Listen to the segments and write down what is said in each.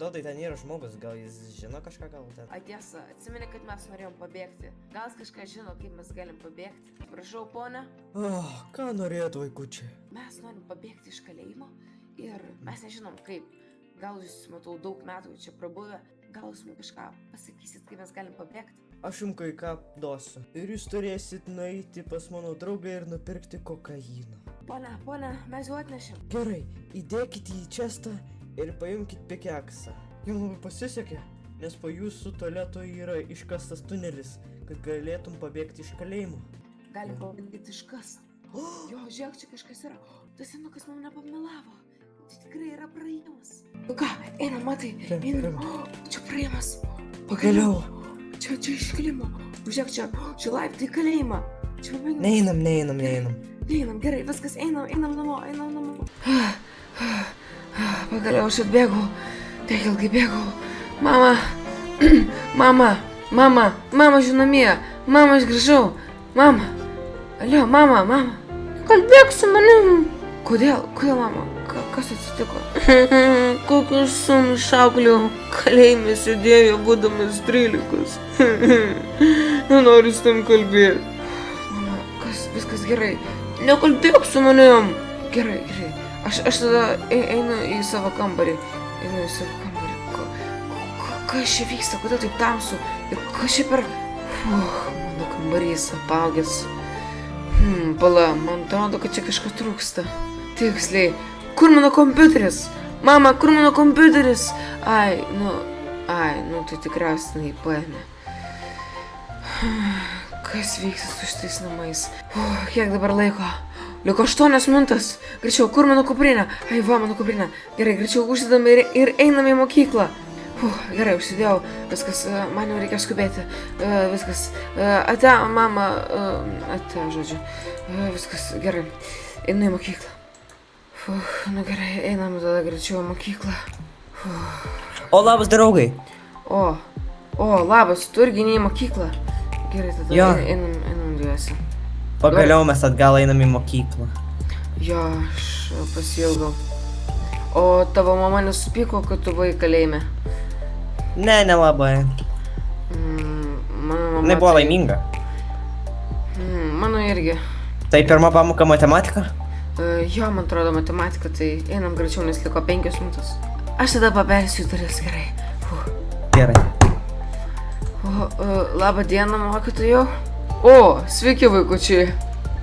atrodo, ten yra žmogus, gal jis žino kažką gal ten. Tiesa, atsimeni, kad mes norėjom pabėgti. Gal jis kažką žino, kaip mes galim pabėgti. Prašau, ponia. Ką norėt, vaikučiai? Mes norim pabėgti iš kalėjimo ir mes nežinom kaip. Gal jūs, matau, daug metų čia prabuvę. Gal jūs mums kažką pasakysit, kaip mes galim pabėgti. Aš jums kai ką duosiu. Ir jūs turėsit nueiti pas mano draugą ir nupirkti kokainą. Ponia, mes jau atnešėm. Gerai, įdėkite į čestą ir paimkite pikeksą. Jums labai pasisekė, nes po jūsų tualeto yra iškastas tunelis, kad galėtum pabėgti iš kalėjimo. Galim pabandyti iškasti. Jo, žiūrėk, čia kažkas yra. Tas senukas mums nepamelavo. Tai tikrai yra praėjimas. Nu ką, einam, matai, einam. Čia praėjimas. Pagaliau. Čia iš kalėjimo. Žiūrėk, čia laiptai į kalėjimą. Čia pabaigimas. Neinam. Einam, gerai, viskas, einam namo. Pagaliau aš atbėgau. Tiek ilgai bėgau. Mama, žinomie. Mama, aš grįžau. Mama. Alio, mama. Kalbėk su manim. Kodėl, mama? Kas atsitiko? Kokius sūnus šaukliau kalėjime sėdėjo būdamas 13. Nenoriu su tam kalbėti. Mama, viskas gerai. Nekalbėk su manim. Gerai. Aš tada einu į savo kambarį. Kas čia vyksta? Kodėl taip tamsu? Ir kas čia per... Mano kambarys apaugęs. Pala, man atrodo, kad čia kažko trūksta. Tiksliai. Kur mano kompiuteris? Mama, kur mano kompiuteris? Ai, tai tikriausiai jį paėmė. Kas vyksta su šitais namais? Kiek dabar laiko? Liko 8 minutės. Greičiau, kur mano kuprinė? Ai, va, mano kuprinė. Gerai, greičiau užsidam ir einam į mokyklą. Gerai, užsidėjau. Viskas, man jau reikia skubėti. Viskas. Ate, mama. Ate, žodžiu. Viskas, gerai. Einu į mokyklą. Nu gerai, einam tada greičiau į mokyklą. O, labas, draugai. O, labas, tu irgi ne į mokyklą. Gerai, tada einam dviese. Pagaliau mes atgal einam į mokyklą. Jo, aš pasiilgau. O tavo mama nesupyko, kad tu buvai kalėjime? Ne, nelabai. Mano mama... Nebuvo laiminga. Mano irgi. Tai pirma pamoka matematika? Jo, man atrodo matematika, tai einam greičiau, nes liko 5 minutės. Aš tada pabersiu duris, gerai. Gerai. Labą dieną, mokytojau. O, sveiki, vaikučiai.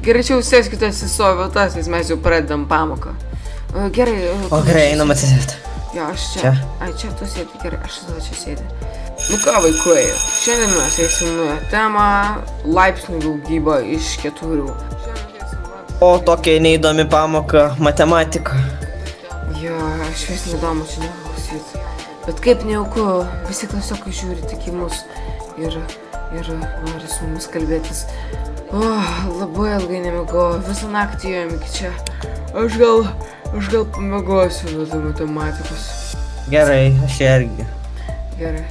Greičiau sėskite į savo vietas, nes mes jau pradedam pamoką. Gerai. Gerai, einam atsisėsti. Jo, aš čia. Ai, čia tu sėdi, gerai, aš tada čia sėdi. Nu ką, vaikai, šiandien mes eisim temą laipsnių daugybą iš 4. O, tokia neįdomi pamoka matematika. Jo, aš vis neįdomu čia neklausyti. Bet kaip nejauku, visi klasiokai žiūri tik į mus ir nori su mumis kalbėtis. Labai ilgai nemiegojau, visą naktį ėjom iki čia. Aš gal pamiegosiu nuo matematikos. Gerai, aš irgi. Gerai.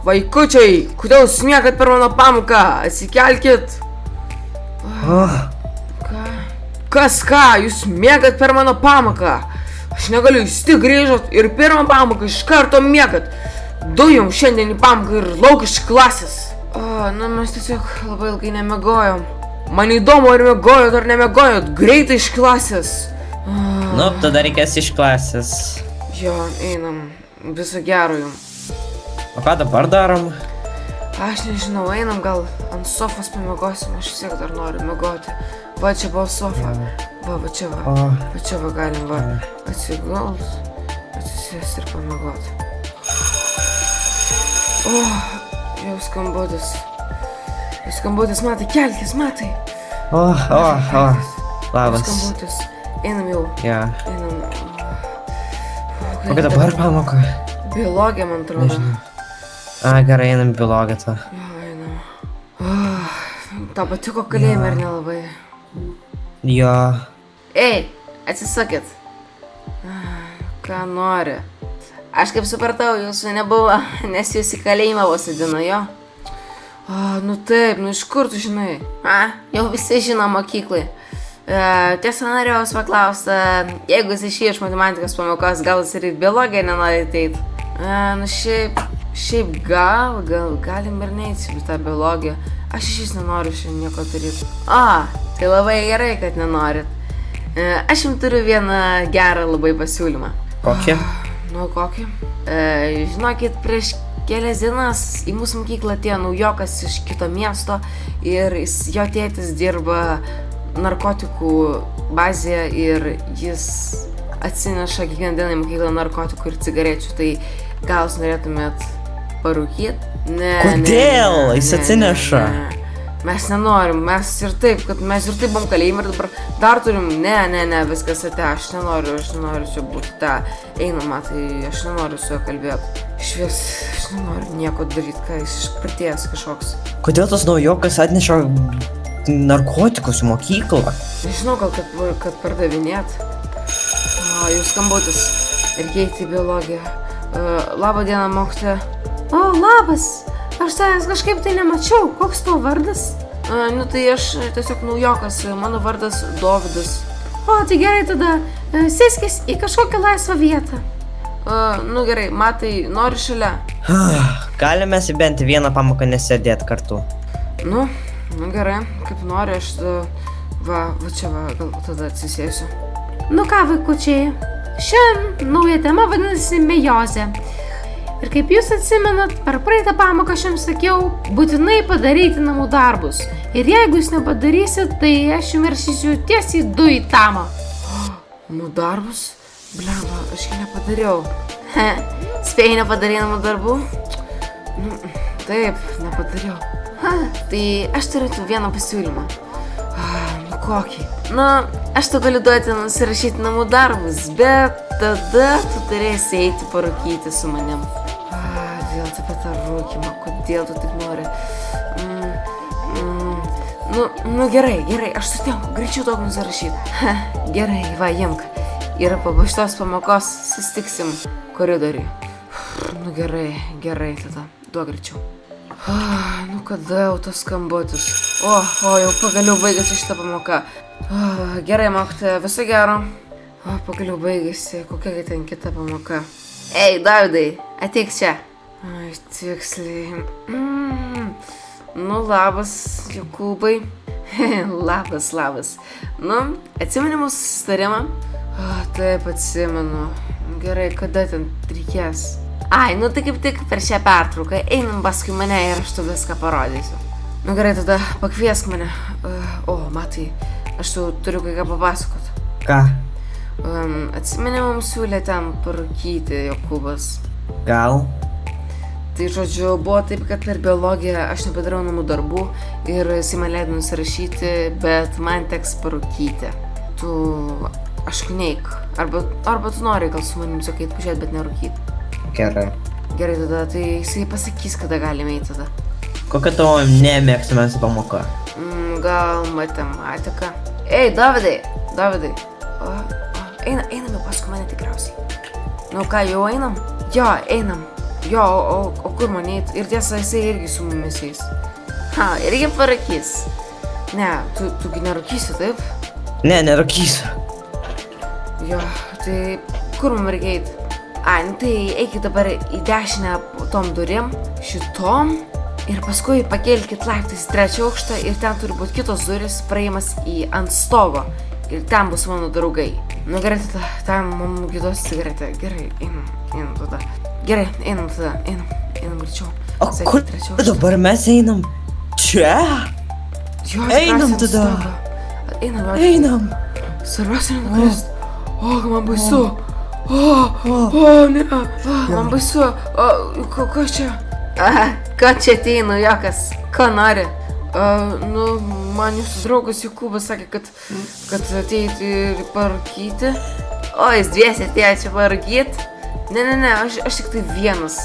Vaikučiai, kodėl jūs miegat per mano pamoką? Atsikelkit! Kas ką? Jūs miegat per mano pamoką? Aš negaliu, jūs tik grįžot ir pirmą pamoką iš karto miegat. Du jums šiandien į pamoką ir lauk iš klasės. Mes tiesiog labai ilgai nemiegojom. Man įdomu, ar miegojot ar nemiegojot. Greitai iš klasės. Nu, tada reikės iš klasės. Jo, einam. Viso gero jums. O ką dabar darom? Aš nežinau, einam gal ant sofos pamiegosim, aš vis tiek dar noriu miegoti. Va, čia buvo sofa. Va, čia va. Va, čia va galim va atsigult, atsisėsti ir pamiegoti. Jau skambutis. Skambutis, matai, kelkis, matai. Labas. Skambutis. Einam jau. Ja. Einam. Kokia dabar pamoka? Biologija, man atrodo. Nežinau. Gerai, einam į biologiją tą. Jo, einam. Tau patiko kalėjime ar nelabai? Jo. Ei, atsisakit. Ką nori? Aš kaip supratau, jūsų nebuvo, nes jūs į kalėjimą vos įdino, jo? Nu taip, iš kur tu žinai? Jau visi žino mokyklai. Tiesa, norėjau jūs paklausti, jeigu jis išėjo iš matematikos pamokos, gal jis ir į biologiją nenori ateiti? Nu šiaip gal galim ir neiti į tą biologiją. Aš iš vis nenoriu šiandien nieko daryti. Tai labai gerai, kad nenorit. Aš jums turiu vieną gerą labai pasiūlymą. Kokį? Nu, kokį? Žinokit, prieš kelias dienas į mūsų mokyklą atėjo naujokas iš kito miesto ir jo tėtis dirba narkotikų bazėje ir jis atsineša kiekvieną dieną į mokyklą narkotikų ir cigarečių. Tai gal jūs norėtumėt parūkyt? Ne. Kodėl? Jis atsineša. Mes nenorim, mes ir taip buvom kalėjime ir dabar dar turim, ne, viskas ate, aš nenoriu čia būti ta einama, tai aš nenoriu su juo kalbėti. Išvis, aš nenoriu nieko daryti, ką jis išpratėjęs kažkoks. Kodėl tas naujokas atneša narkotikus į mokyklą? Nežinau, gal kad pardavinėt. Jūs skambutis ir keiti į biologiją. Labą dieną, mokytoja. Labas. Aš tavęs kažkaip tai nemačiau. Koks tavo vardas? Tai aš tiesiog naujokas. Mano vardas Dovydas. Tai gerai tada. Sėskis į kažkokią laisvą vietą. Gerai, matai, nori šalia. Galime bent vieną pamoką nesėdėti kartu. Nu gerai, kaip nori, aš va čia gal tada atsisėsiu. Ką, vaikučiai, šiandien nauja tema vadinasi meiozė. Ir kaip jūs atsimenat, per praeitą pamoką aš jums sakiau, būtinai padaryti namų darbus. Ir jeigu jūs nepadarysit, tai aš jums rašysiu tiesiai 2 į tamą. Namų darbus? Blemba, aš jį nepadariau. Spėjai nepadarė namų darbų? Taip, nepadariau. Tai aš turiu vieną pasiūlymą. Kokį? Aš tau galiu duoti nusirašyti namų darbus, bet tada tu turėsi eiti parūkyti su manim. Vėl apie tą rūkimą, kodėl tu tik nori? Gerai, aš sutinku, greičiau daug nusirašyti. Gerai, va, imk. Ir po šitos pamokos susitiksim koridoriui. Gerai, tada, duok greičiau. Kada jau tas skambutis? Jau pagaliau baigėsi šitą pamoką. Gerai, mokytoja, viso gero. Pagaliau baigėsi, kokia ten kita pamoka. Ei, Dovydai, ateik čia. Tiksliai. Labas, Jokūbai. Labas. Atsimeni mūsų susitarimą? Taip, atsimenu. Gerai, kada ten reikės? Tai kaip tik per šią pertrauką einam paskui mane ir aš tu viską parodysiu. Gerai, tada pakviesk mane. Matai, aš turiu kai ką papasakot. Ką? Atsimeni, mums siūlė ten parūkyti Jokūbas. Gal? Tai žodžiu, buvo taip, kad per biologiją aš nepadariau namų darbų ir jisai man leido nusirašyti, bet man teks parūkyti. Tu neik. Arba tu nori gal su manim sakyti pažiūrėti, bet nerūkyti. Gerai, tada, tai jisai pasakys, kada galime eiti tada. Kokia tavo nemėgstamiausia pamoka? Gal matematika. Ei, Dovydai. Einame paskui mane tikriausiai. Jau einam? Jo, einam. O kur man eit? Ir tiesa, jisai irgi su mumis eis. Irgi parūkys. Ne, tugi nerūkysi, taip? Ne, nerūkysiu. Jo, tai kur mums reikia eit? Tai eikit dabar į dešinę tom durim, šitom, ir paskui pakelkit laiptais 3 aukštą ir ten turi būti kitos duris, praėjimas ant stogo ir ten bus mano draugai. Gerai, tada, ten mums gidos cigaretę. Gerai, einam tada. Gerai, einam greičiau. O kur dabar mes einam? Čia? Jo, einam tada. Einam. Svarbiausia nenukrist. Man baisu. Ne, man baisu. Ko čia? Ko čia ateina, Jokas? Ko nori? Man jūsų draugas Jokūbas sakė, kad ateiti ir parūkyti. Jis dviesi atėjo čia parūkyti? Ne, aš tik tai vienas.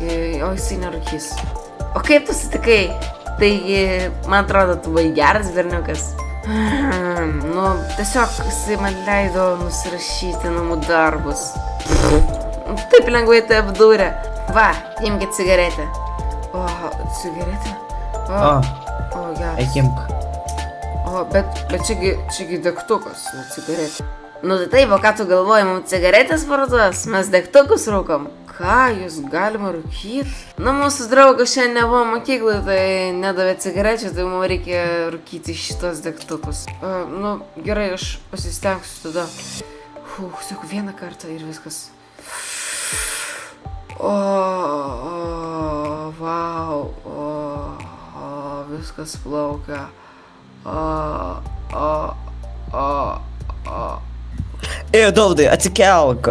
O jisai nerūkys. O kaip tu sutikai? Taigi, man atrodo, tu buvai geras berniukas. Tiesiog jisai man leido nusirašyti namų darbus. Taip lengvai tai apdūrė. Va, imkit cigaretę. Cigaretę? Geras. Eikimk. O, bet čiagi degtukas, ne cigaretė. Nu tai taip, o ką tu galvoji, mums cigaretės parduos, mes degtukus rūkom. Ką, jūs galima rūkyti? Nu, mūsų draugas šiandien nebuvo mokyklai, tai nedavė cigarečių, tai mums reikia rūkyti šitos degtukus. Nu, gerai, aš pasistengsiu tada. Sėku vieną kartą ir viskas. Vau, viskas plaukia. Dovydai, atsikelk.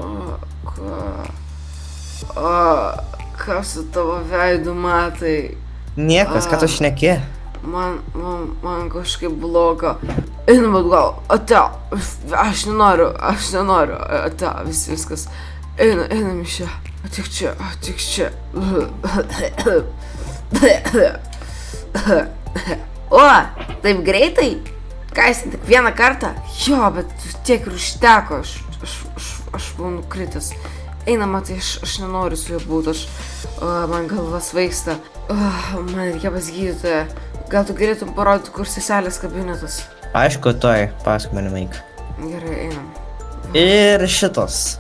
Ką su tavo veidu matai? Niekas, ką tu šneki. Man kažkaip bloga. Einam atgal, ate, aš nenoriu, ate, viskas. Einam iš čia, tik čia. O, taip greitai? Ką jis tik vieną kartą? Jo, bet tiek ir užteko, aš buvau nukritęs. Einam, tai aš nenoriu su juo būti, man galva svaigsta. Man reikia pas gydytoją. Gal tu galėtum parodyti, kur seselės kabinetas? Aišku, toj, paskui mane maik. Gerai, einam. Ir šitos.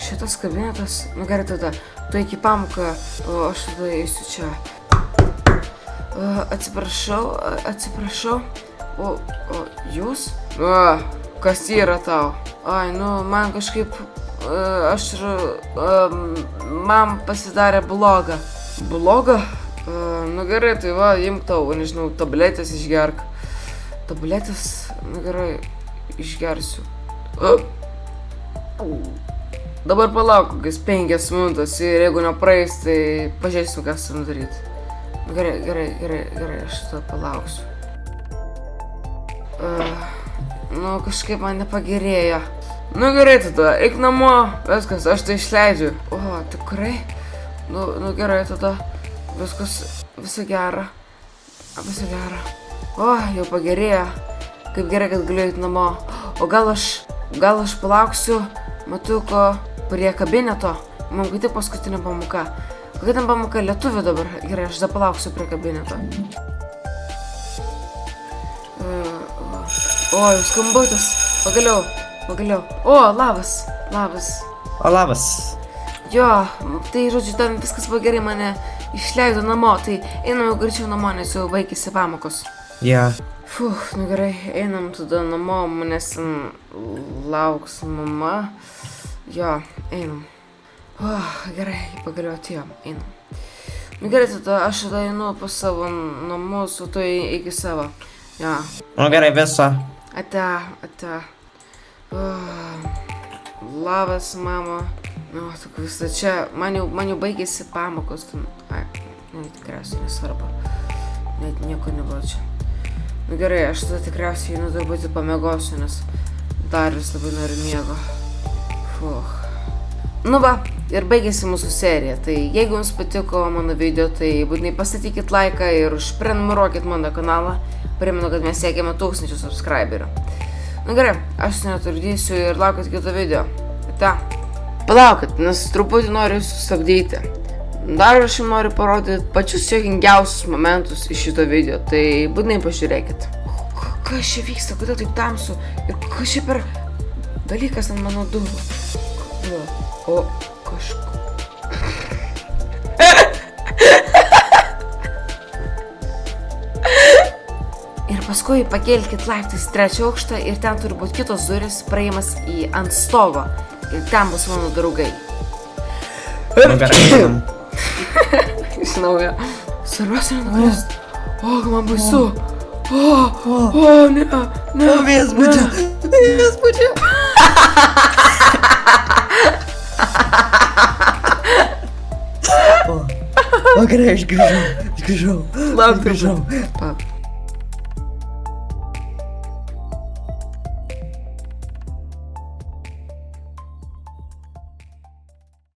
Šitas kabinetas? Nu gerai tada, tu iki pamoką, o aš tada eisiu čia. Atsiprašau. O jūs? Kas yra tau? Ai, nu, man kažkaip, man pasidarė bloga. Bloga? Nu gerai, tai va, imk tau, nežinau, tabletės išgerk. Tabletės? Nu gerai, išgersiu. Dabar palauk, kokias 5 minutės ir jeigu nepraeis, tai pažiūrėsiu, kas tam daryti. Gerai, aš tada palauksiu. Nu, kažkaip man nepagerėjo. Nu gerai tada, eik namo, viskas, aš tai išleidžiu. O, tikrai? Nu gerai tada, visą gerą. O, jau pagerėjo. Kaip gerai, kad galiu eiti namo. O gal aš palauksiu matuko prie kabineto. Man kaip tik paskutinė pamoka. Kokia ten pamoka? Lietuvių dabar. Gerai, aš dar palauksiu prie kabineto. O, jau skambutis. Pagaliau. O, labas. O, labas. Jo, tai žodžiu, ten viskas buvo gerai, mane išleido namo, tai einam jau greičiau namo, nes jau baigėsi pamokos. Ja. Nu gerai, einam tada namo, manęs lauks mama. Jo, einam. Gerai, pagaliau atėjom, einam. Nu gerai, tada aš tada einu pas savo namus, o tu iki savo. Jo. Nu gerai, viso. Ate. Labas, mama. Nu, tik visą čia, man jau baigėsi pamokos. Tikriausiai nesvarbu. Net nieko nebuvo čia. Nu gerai, aš tada tikriausiai einu truputį pamiegosiu, nes dar vis labai noriu miego. Nu va, ir baigėsi mūsų serija. Tai jeigu jums patiko mano video, tai būtinai pastatykit laiką ir užprenumeruokit mano kanalą. Primenu, kad mes siekiame 1000 subscriberių. Nu gerai, aš neturdysiu ir laukit kito video. Ate. Palaukit, nes truputį noriu sustabdyti. Dar aš jums noriu parodyti pačius juokingiausius momentus iš šito video, tai būtinai pažiūrėkit. Kas čia vyksta, kodėl taip tamsu ir kas čia per dalykas ant mano durų? O, kažko. Ir paskui pakelkit laiptais 3 aukštą ir ten turi būti kitos durys, praėjimas į ant stogo. Ir ten bus mano draugai. Nu gerai, einam. Iš naujo. Svarbiausia nenukrist. O, man baisu. O, ne. Viešbučia. O gerai, aš grįžau. Lauk, grįžau.